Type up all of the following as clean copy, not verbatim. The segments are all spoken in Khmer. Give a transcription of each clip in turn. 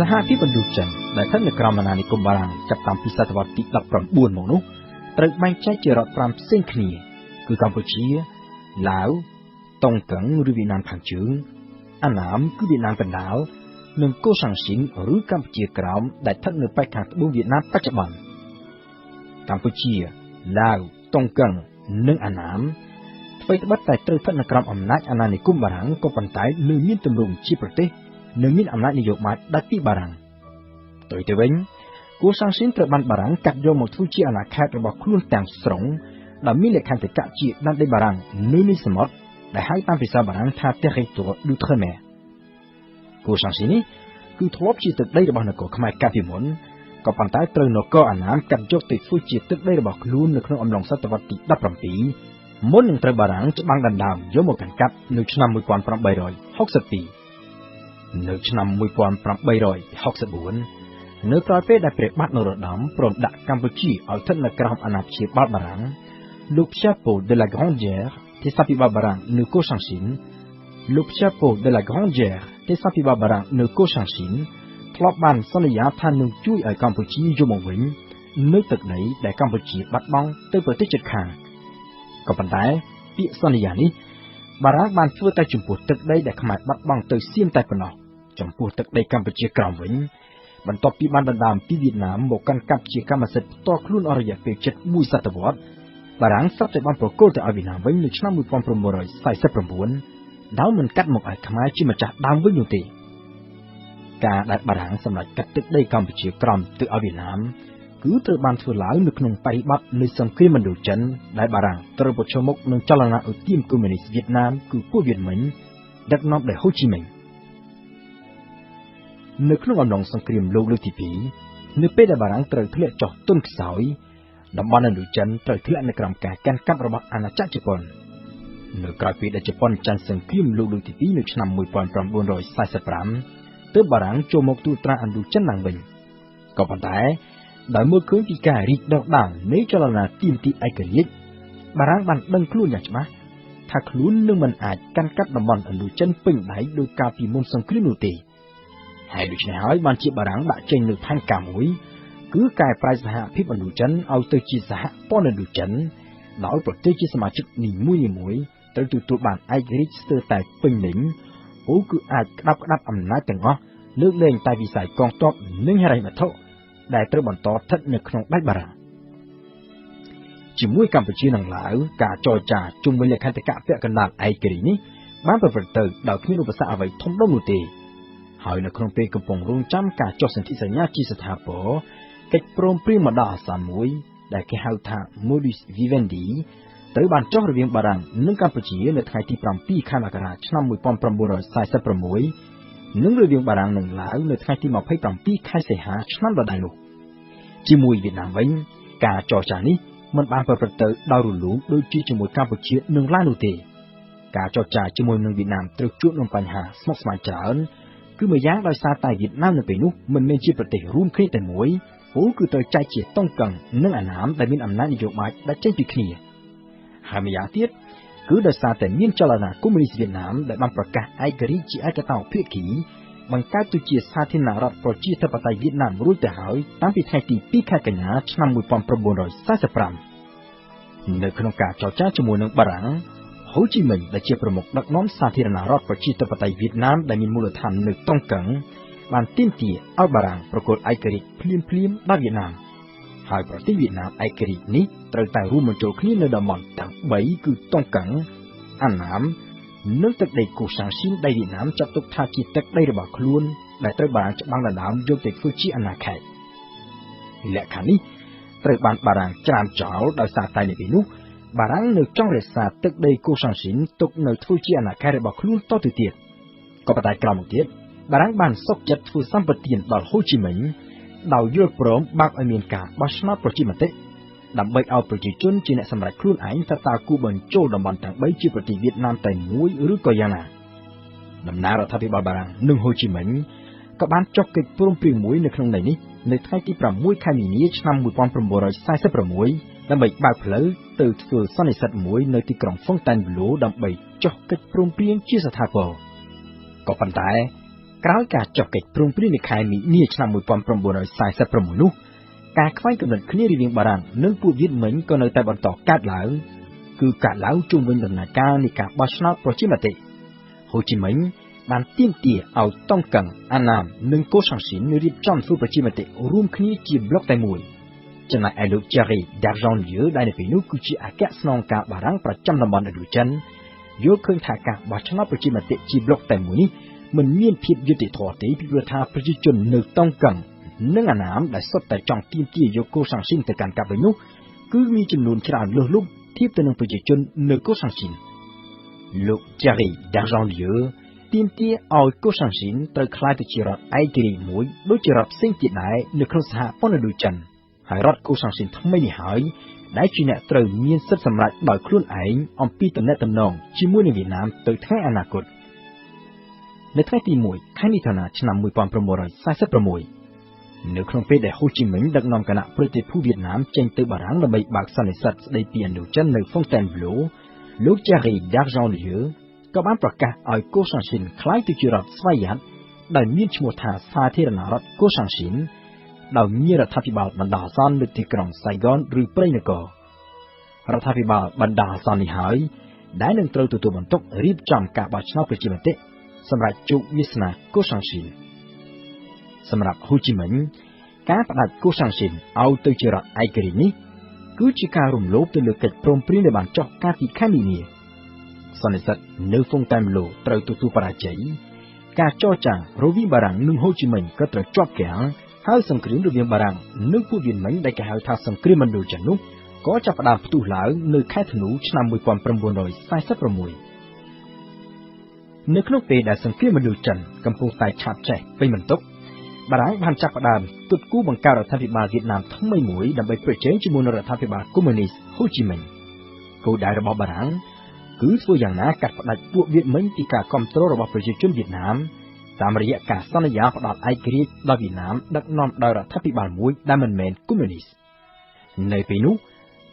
សហភាពឥណ្ឌូចិនដែលស្ថិតនៅក្រោមអាណានិគមបារាំងចាប់តាំងពីសតវត្សទី19មកនោះត្រូវបែងចែកជារដ្ឋ5ផ្សេងគ្នាគឺកម្ពុជាឡាវតុងកឹងឬវៀតណាមខាងជើងអាណាមគឺវៀតណាមកណ្ដាលនិងកូសាំងស៊ីនឬកម្ពុជាក្រោមដែលស្ថិតនៅប៉ែកខាងត្បូងវៀតណាមបច្ចុប្បន្នកម្ពុជាឡាវតុងកឹងនិងអាណាមអ្វីត្បិតតែត្រូវស្ថិតនៅក្រោមអំណាចអាណានិគមបារាំងក៏ប៉ុន្តែនៅមានទម្រង់ជាប្រទេសនិងមានអំណាចនយោបាយដាច់ពីបារាំងផ្ទុយទៅវិញកូសាំងស៊ីនត្រូវបានបារាំងកាត់យកមកធ្វើជាអាណាខេត្តរបស់ខ្លួនទាំងស្រុងដែលមានលក្ខន្តិកៈជាដែនដីបារាំងនៅលើសមុទ្រដែលហៅតាមភាសាបារាំងថា Territoire d'Outre-mer កូសាំងស៊ីននេះគឺធ្លាប់ជាទឹកដីរបស់នគរខ្មែរកាលពីមុនក៏ប៉ុន្តែត្រូវនគរអាណាមកាត់យកទៅធ្វើជាទឹកដីរបស់ខ្លួននៅក្នុងអំឡុងសតវត្សទី17មុននឹងត្រូវបារាំងច្បាំងដណ្ដើមយកមកកាន់កាប់នៅឆ្នាំ1862នៅឆ្នាំ1864នៅក្រោយពេលដែលព្រះបាទនរោត្តមព្រមដាក់កម្ពុជាឲ្យស្ថិតនៅក្រោមអាណាព្យាបាលបារាំងលោក Chapeau de la Grandière ទេសាភិបាលបារាំងនៅកូសាំងស៊ីនលោក Chapeau de la Grandière ទេសាភិបាលបារាំងនៅកូសាំងស៊ីនធ្លាប់បានសន្យាថានឹងជួយឲ្យកម្ពុជាយកមកវិញនៅទឹកដីដែលកម្ពុជាបាត់បង់ទៅប្រទេសជិតខាងក៏ប៉ុន្តែពាក្យសន្យានេះបារាំងបានធ្វើតែចំពោះទឹកដីដែលខ្មែរបាត់បង់ទៅសៀមតែប៉ុណ្ណោះចំពោះទឹកដីកម្ពុជាក្រោមវិញបន្ទាប់ពីបានដណ្ដើមពីវៀតណាមមកកាន់កាប់ជាកម្មសិទ្ធិផ្ទាល់ខ្លួនអស់រយៈពេលជិត1សតវត្សបារាំងសឹកតែបានប្រគល់ទៅឲ្យវៀតណាមវិញនៅឆ្នាំ1949ដោយមិនកាត់មកឲ្យខ្មែរជាម្ចាស់ដើមវិញនោះទេការដែលបារាំងសម្រេចកាត់ទឹកដីកម្ពុជាក្រោមទៅឲ្យវៀតណាមគឺត្រូវបានធ្វើឡើងនៅក្នុងបរិបទនៃសង្គ្រាមឥណ្ឌូចិនដែលបារាំងត្រូវប្រឈមមុខនឹងចលនាឧទាមកុម្មុយនីសវៀតណាមគឺពួកវៀតមិញដឹកនាំដោយហ៊ូជីមិញនៅក្នុងអំឡុងសង្គ្រាមលោកលើកទី2នៅពេលដែលបារាំងត្រូវធ្លាក់ចុះទន់ខ្សោយតំបន់ឥណ្ឌូចិនត្រូវធ្លាក់នៅក្រោមការកាន់កាប់របស់អាណាចក្រជប៉ុននៅក្រៅពីដែលជប៉ុនចាញ់សង្គ្រាមលោកលើកទី2នៅឆ្នាំ1945ទើបបារាំងចូលមកត្រួតត្រាឥណ្ឌូចិនឡើងវិញក៏ប៉ុន្តែដោយមើលឃើញពីការរីកដុះដាលនៃចលនាទាមទារឯករាជ្យបារាំងបានដឹងខ្លួនយ៉ាងច្បាស់ថាខ្លួននឹងមិនអាចកាន់កាប់តំបន់ឥណ្ឌូចិនពេញដៃដោយកាលពីមុនសង្គ្រាមនោះទេហើយដូច្នេះហើយបានជាបារាំងដាក់ចេញនូវផែនការមួយគឺកែប្រែសហភាពឥណ្ឌូចិនឲ្យទៅជាសហព័ន្ធឥណ្ឌូចិនដោយប្រទេសជាសមាជិកនីមួយៗត្រូវទទួលបានឯករាជ្យស្ទើរតែពេញលេញគឺអាចក្តាប់អំណាចទាំងអស់លើកលែងតែវិស័យកងទ័ពនិងហិរញ្ញវត្ថុដែលត្រូវបន្តស្ថិតនៅក្នុងដៃបារាំងជាមួយកម្ពុជានិងឡាវការចរចាជុំវិញលក្ខន្តិកៈពាក់កណ្ដាលឯករាជ្យនេះបានប្រព្រឹត្តទៅដោយគ្មានឧបសគ្គអ្វីធំដុំនោះទេហើយនៅក្នុងពេលកំពុងរងចាំការចុះសន្ធិសញ្ញាជាស្ថាពរកិច្ចព្រមព្រៀងមកដល់អាសន្នមួយដែលគេហៅថា Modus Vivendi ត្រូវបានចុះរវាងបារាំងនិងកម្ពុជានៅថ្ងៃទី7ខែមករាឆ្នាំ1946និងរវាងបារាំងនិងឡាវនៅថ្ងៃទី27ខែសីហាឆ្នាំដដែលនោះជាមួយវៀតណាមវិញការចរចានេះមិនបានប្រព្រឹត្តទៅដោយរលូនដូចជាជាមួយកម្ពុជានិងឡាវនោះទេការចរចាជាមួយនឹងវៀតណាមត្រូវជួបនឹងបញ្ហាស្មុគស្មាញច្រើនគឺម្យ៉ាងដោយសារតែវៀតណាមនៅពេលនោះមិនមែនជាប្រទេសរួមគ្នាតែមួយគឺត្រូវចែកជាតុងកឹងនិងអាណាមដែលមានអំណាចនយោបាយដាច់ចេញពីគ្នាហើយម្យ៉ាងទៀតគឺដោយសារតែមានចលនាកុម្មុយនីសវៀតណាមដែលបានប្រកាសឯករាជ្យជាឯកតោភាគីបង្កើតទៅជាសាធារណរដ្ឋប្រជាធិបតេយ្យវៀតណាមរួចទៅហើយតាំងពីថ្ងៃទី2ខែកញ្ញាឆ្នាំ1945នៅក្នុងការចរចាជាមួយនឹងបារាំងហ៊ូជីមិញដែលជាប្រមុខដឹកនាំសាធារណរដ្ឋប្រជាធិបតេយ្យវៀតណាមដែលមានមូលដ្ឋាននៅតុងកឹងបានទាមទារឲ្យបារាំងប្រគល់ឯករាជ្យភ្លាមដល់វៀតណាមហើយប្រទេសវៀតណាមឯករាជ្យនេះត្រូវតែរួមបញ្ចូលគ្នានៅតំបន់ទាំង3គឺតុងកឹងអាណាមនិងទឹកដីកូសាំងស៊ីនដែលវៀតណាមចាត់ទុកថាជាទឹកដីរបស់ខ្លួនដែលត្រូវបារាំងច្បាំងដណ្ដើមយកទៅធ្វើជាអាណាខេត្តលក្ខខណ្ឌនេះត្រូវបានបារាំងច្រានចោលដោយសារតែនៅពេលនោះបារាំងនៅចង់រក្សាទឹកដីកូសាំងស៊ីនទុកនៅធ្វើជាអាណាខេត្តរបស់ខ្លួនតទៅទៀតក៏ប៉ុន្តែក្រោយមកទៀតបារាំងបានសុខចិត្តធ្វើសម្បទានដល់ហ៊ូជីមិញដោយយល់ព្រមបើកឲ្យមានការបោះឆ្នោតប្រជាមតិដើម្បីឲ្យប្រជាជនជាអ្នកសម្រេចខ្លួនឯងថាតើគួរបញ្ចូលតំបន់ទាំង3ជាប្រទេសវៀតណាមតែមួយឬក៏យ៉ាងណាដំណើររដ្ឋាភិបាលបារាំងនិងហ៊ូជីមិញក៏បានចុះកិច្ចព្រមព្រៀងមួយនៅក្នុងន័យនេះនៅថ្ងៃទី6ខែមីនាឆ្នាំ1946ដើម្បីបើកផ្លូវទៅធ្វើសន្និសីទមួយនៅទីក្រុង Fontainebleau ដើម្បីចុះកិច្ចព្រមព្រៀងជាស្ថាពរក៏ប៉ុន្តែ ក្រោយការចុះកិច្ចព្រមព្រៀងនៅខែមីនាឆ្នាំ1946នោះការខ្វែងគំនិតគ្នារវាងបារាំងនិងពួកវៀតមិញក៏នៅតែបន្តកើតឡើងគឺកើតឡើងជុំវិញដំណើរការនៃការបោះឆ្នោតប្រជាមតិហូជីមិញបានទាមទារឲ្យតុងកឹងអាណាមនិងកូសាំងស៊ីនរៀបចំធ្វើប្រជាមតិរួមគ្នាជាប្លុកតែមួយចំណែកឯលោក Jerry Dargelieu ដែលនៅពេលនោះគឺជាអគ្គស្នងការបារាំងប្រចាំតំបន់ឥណ្ឌូចិនយល់ឃើញថាការបោះឆ្នោតប្រជាមតិជាប្លុកតែមួយនេះមិនមានភាពយុត្តិធម៌ទេពីព្រោះថាប្រជាជននៅតុងកឹងនិងអាណាមដែលសុទ្ធតែចង់ទាមទារយកកូសាំងស៊ីនទៅកាន់កាប់វិញនោះគឺមានចំនួនច្រើនលើសលប់ធៀបទៅនឹងប្រជាជននៅកូសាំងស៊ីនលោក Jerry Dargelieu ទាមទារឲ្យកូសាំងស៊ីនត្រូវក្លាយទៅជារដ្ឋឯករាជ្យមួយដូចជារដ្ឋផ្សេងទៀតដែរនៅក្នុងសហព័ន្ធឥណ្ឌូចិនហើយរដ្ឋកូសាំងស៊ីនថ្មីនេះហើយដែលជាអ្នកត្រូវមានសិទ្ធិសម្រេចដោយខ្លួនឯងអំពីទំនាក់ទំនងជាមួយនឹងវៀតណាមទៅថ្ងៃអនាគតនៅថ្ងៃទី1ខែមិថុនាឆ្នាំ1946នៅក្នុងពេលដែលហូជីមិញដឹកនាំគណៈប្រតិភូវៀតណាមចេញទៅបារាំងដើម្បីបើកសន្និសីទស្ដីពីឥណ្ឌូចិននៅ Fontainebleau លោក Jerry Dargelieu ក៏បានប្រកាសឲ្យកូសាំងស៊ីនក្លាយទៅជារដ្ឋស្វយ័តដែលមានឈ្មោះថាសាធារណរដ្ឋកូសាំងស៊ីនដោយមានរដ្ឋាភិបាលបណ្ដោះអាសន្ននៅទីក្រុង Saigon ឬព្រៃនគររដ្ឋាភិបាលបណ្ដោះអាសន្ននេះហើយដែលនឹងត្រូវទទួលបន្ទុករៀបចំការបោះឆ្នោតប្រជាមតិសម្រាប់ជោគវាសនាកូសាំងស៊ីនសម្រាប់ហូជីមិញការផ្ដាច់កូសាំងស៊ីនឲ្យទៅជារដ្ឋឯករាជ្យនេះគឺជាការរំលោភទៅលើកិច្ចព្រមព្រៀងដែលបានចុះកាលពីខែមីនាសន្និសីទនៅ Fontainebleau ត្រូវទទួលបរាជ័យការចរចារវាងបារាំងនិងហូជីមិញក៏ត្រូវជាប់គាំងហើយសង្គ្រាមរវាងបារាំងនិងពួកវៀតមិញដែលគេហៅថាសង្គ្រាមឥណ្ឌូចិននោះក៏ចាប់ផ្ដើមផ្ទុះឡើងនៅខែធ្នូឆ្នាំ1946នៅក្នុងពេលដែលសង្គ្រាមឥណ្ឌូចិនកំពុងតែឆាបឆេះពេញបន្ទុកបារាំងបានចាប់ផ្ដើមគិតគូរបង្កើតរដ្ឋាភិបាលវៀតណាមថ្មីមួយដើម្បីប្រជែងជាមួយនឹងរដ្ឋាភិបាលកុម្មុយនីសហូជីមិញគោលដៅរបស់បារាំងគឺធ្វើយ៉ាងណាកាត់ផ្តាច់ពួកវៀតមិញពីការគ្រប់គ្រងរបស់ប្រជាជនវៀតណាមតាមរយៈការសន្យាផ្ដល់ឯករាជ្យដល់វៀតណាមដឹកនាំដោយរដ្ឋាភិបាលមួយដែលមិនមែនកុម្មុយនីសនៅពេលនោះ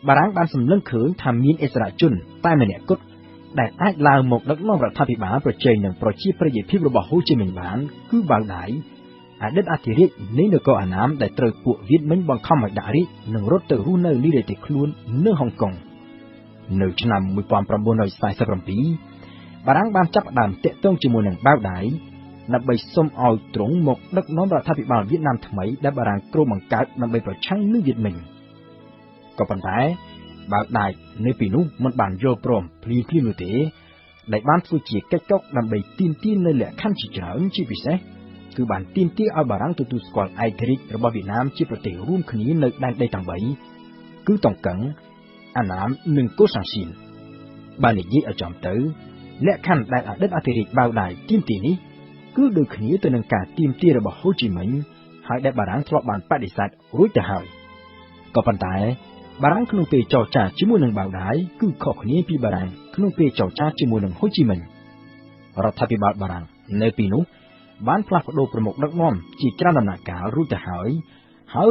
បារាំងបានសម្លឹងឃើញថាមានអិសរាជជនតែម្នាក់គត់ដែលអាចឡើងមកដឹកនាំរដ្ឋាភិបាលប្រជែងនឹងប្រជាប្រិយភាពរបស់ហូជីមិញបានគឺបាវដៃអតីតអធិរាជនៃនគរអាណាមដែលត្រូវពួកវៀតមិញបង្ខំឲ្យដាក់រាជនិងរត់ទៅរស់នៅលីរេទីខ្លួននៅហុងកុងនៅឆ្នាំ1947បារាំងបានចាប់ផ្ដើមតាក់ទងជាមួយនឹងបាវដៃដើម្បីសុំឲ្យទ្រង់មកដឹកនាំរដ្ឋាភិបាលវៀតណាមថ្មីដែលបារាំងគ្រោងបង្កើតដើម្បីប្រឆាំងនឹងវៀតមិញក៏ប៉ុន្តែបាវដៃនៅពេលនោះមិនបានយល់ព្រមភ្លាមនោះទេដែលបានធ្វើជាកិច្ចកុកដើម្បីទាមទារនៅលក្ខខណ្ឌជាច្រើនជាពិសេសគឺបានទាមទារឲ្យបារាំងទទួលស្គាល់ឯករាជ្យរបស់វៀតណាមជាប្រទេសរួមគ្នានៅដែនដីទាំង3គឺតុងកឹងអាណាមនិងកូសាំងស៊ីនបាននិយាយឲ្យចំទៅលក្ខខណ្ឌដែលអតីតអធិរាជបាវដៃទាមទារនេះគឺដូចគ្នាទៅនឹងការទាមទាររបស់ហូជីមិញហើយដែលបារាំងធ្លាប់បានបដិសេធរួចទៅហើយក៏ប៉ុន្តែបារាំងក្នុងពេលចរចាជាមួយនឹងបាវដៃគឺខុសគ្នាពីបារាំងក្នុងពេលចរចាជាមួយនឹងហូជីមិញរដ្ឋាភិបាលបារាំងនៅពេលនោះបានផ្លាស់ប្ដូរប្រមុខដឹកនាំជាច្រើនដំណាក់កាលរួចទៅហើយ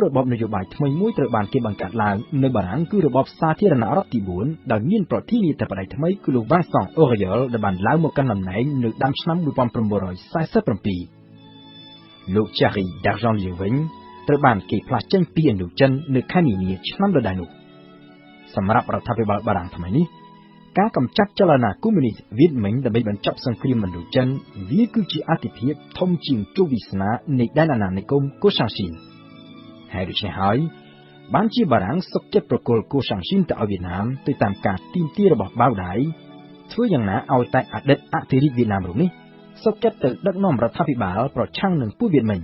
របបនយោបាយថ្មីមួយត្រូវបានគេបង្កើតឡើងនៅបារាំងគឺរបបសាធារណរដ្ឋទី4ដែលមានប្រធានាធិបតីថ្មីគឺលោក Vincent Auriol ដែលបានឡើងមកកាន់តំណែងនៅដើមឆ្នាំ1947លោក Jerry Dargelieu វិញត្រូវបានគេផ្លាស់ចេញពីឥណ្ឌូចិននៅខែមីនាឆ្នាំដដែលនោះសម្រាប់រដ្ឋាភិបាលបារាំងថ្មីនេះការកម្ចាត់ចលនាកុម្មុយនីសវៀតមិញដើម្បីបញ្ចប់សង្គ្រាមឥណ្ឌូចិនវាគឺជាអាទិភាពធំជាងជោគវាសនានៃដែនអាណានិគមកូសាំងស៊ីនហើយដូច្នេះហើយបានជាបារាំងសុខចិត្តប្រគល់កូសាំងស៊ីនទៅឲ្យវៀតណាមទៅតាមការទាមទាររបស់បាវដៃធ្វើយ៉ាងណាឲ្យតែអតីតអធិរាជវៀតណាមរូបនេះសុខចិត្តទៅដឹកនាំរដ្ឋាភិបាលប្រឆាំងនឹងពួកវៀតមិញ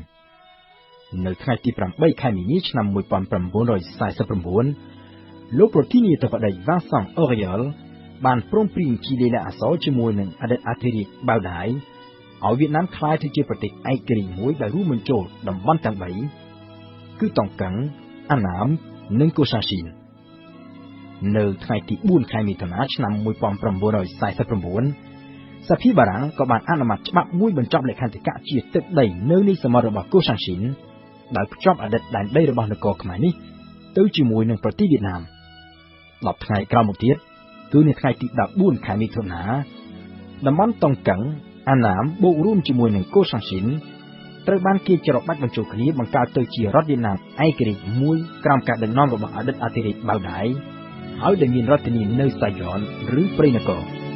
នៅថ្ងៃទី8ខែមីនាឆ្នាំ1949លោកប្រធានាធិបតី Vincent Auriol បានព្រមព្រៀងជាលាយលក្ខណ៍អក្សរជាមួយនឹងអតីតអធិរាជបាវដៃឲ្យវៀតណាមក្លាយទៅជាប្រទេសឯករាជ្យមួយដែលរួមបញ្ចូលតំបន់ទាំង3គឺតុងកឹងអាណាមនិងកូសាំងស៊ីននៅថ្ងៃទី4ខែមិថុនាឆ្នាំ1949សភាបារាំងក៏បានអនុម័តច្បាប់មួយបញ្ចប់លក្ខន្តិកៈជាទឹកដីនៅនៃសមុទ្ររបស់កូសាំងស៊ីនដែលភ្ជាប់អតីតដែនដីរបស់នគរខ្មែរនេះទៅជាមួយនឹងប្រទេសវៀតណាម10ថ្ងៃក្រោយមកទៀតគឺនៅថ្ងៃទី14ខែមិថុនាតំបន់តុងកឹង អាណាមបូករួមជាមួយនឹងកូសាំងស៊ីនត្រូវបានគេច្របាច់បញ្ចូលគ្នាបង្កើតទៅជារដ្ឋវៀតណាមឯករាជ្យមួយក្រោមការដឹកនាំរបស់អតីតអធិរាជបៅដៃហើយដែលមានរដ្ឋធានីនៅសាយ៉នឬព្រៃនគរ